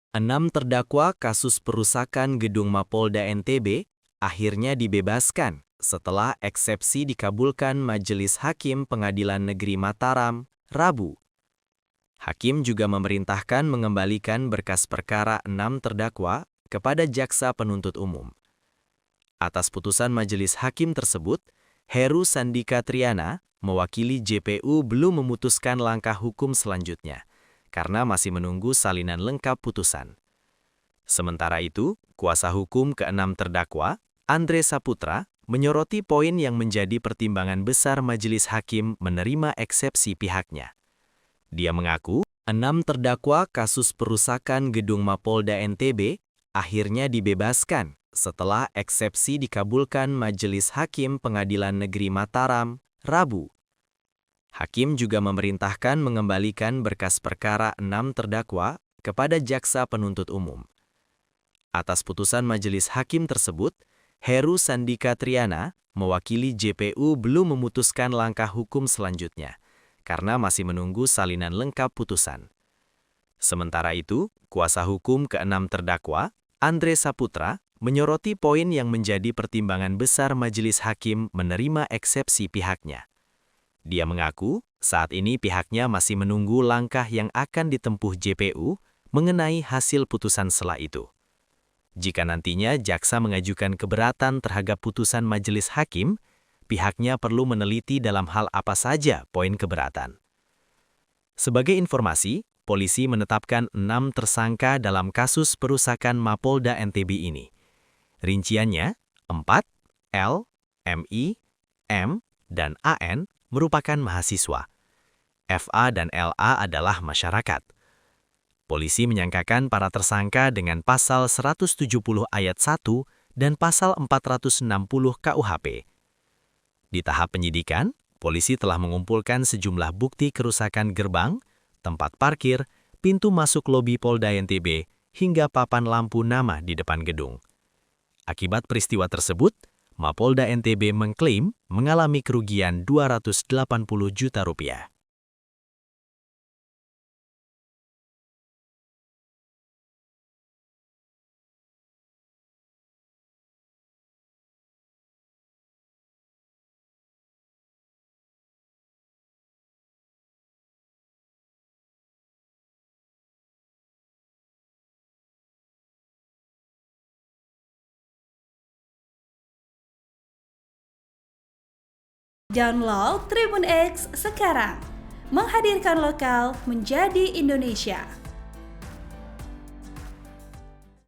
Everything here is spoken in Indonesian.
6 terdakwa kasus perusakan gedung Mapolda NTB akhirnya dibebaskan setelah eksepsi dikabulkan Majelis Hakim Pengadilan Negeri Mataram, Rabu. Hakim juga memerintahkan mengembalikan berkas perkara 6 terdakwa kepada Jaksa Penuntut Umum. Atas putusan Majelis Hakim tersebut, Heru Sandika Triana, mewakili JPU, belum memutuskan langkah hukum selanjutnya, karena masih menunggu salinan lengkap putusan. Sementara itu, kuasa hukum ke-6 terdakwa, Andre Saputra, menyoroti poin yang menjadi pertimbangan besar Majelis Hakim menerima eksepsi pihaknya. Dia mengaku, 6 terdakwa kasus perusakan gedung Mapolda NTB akhirnya dibebaskan setelah eksepsi dikabulkan Majelis Hakim Pengadilan Negeri Mataram, Rabu. Hakim juga memerintahkan mengembalikan berkas perkara 6 terdakwa kepada Jaksa Penuntut Umum. Atas putusan Majelis Hakim tersebut, Heru Sandika Triana, mewakili JPU, belum memutuskan langkah hukum selanjutnya, karena masih menunggu salinan lengkap putusan. Sementara itu, kuasa hukum ke-6 terdakwa, Andre Saputra, menyoroti poin yang menjadi pertimbangan besar Majelis Hakim menerima eksepsi pihaknya. Dia mengaku, saat ini pihaknya masih menunggu langkah yang akan ditempuh JPU mengenai hasil putusan setelah itu. Jika nantinya jaksa mengajukan keberatan terhadap putusan Majelis Hakim, pihaknya perlu meneliti dalam hal apa saja poin keberatan. Sebagai informasi, polisi menetapkan 6 tersangka dalam kasus perusakan Mapolda NTB ini. Rinciannya, 4, L, MI, M, dan AN merupakan mahasiswa. FA dan LA adalah masyarakat. Polisi menyangkakan para tersangka dengan pasal 170 ayat 1 dan pasal 460 KUHP. Di tahap penyidikan, polisi telah mengumpulkan sejumlah bukti kerusakan gerbang, tempat parkir, pintu masuk lobi Polda NTB, hingga papan lampu nama di depan gedung. Akibat peristiwa tersebut, Mapolda NTB mengklaim mengalami kerugian Rp280 juta. Download Tribun X sekarang, menghadirkan lokal menjadi Indonesia.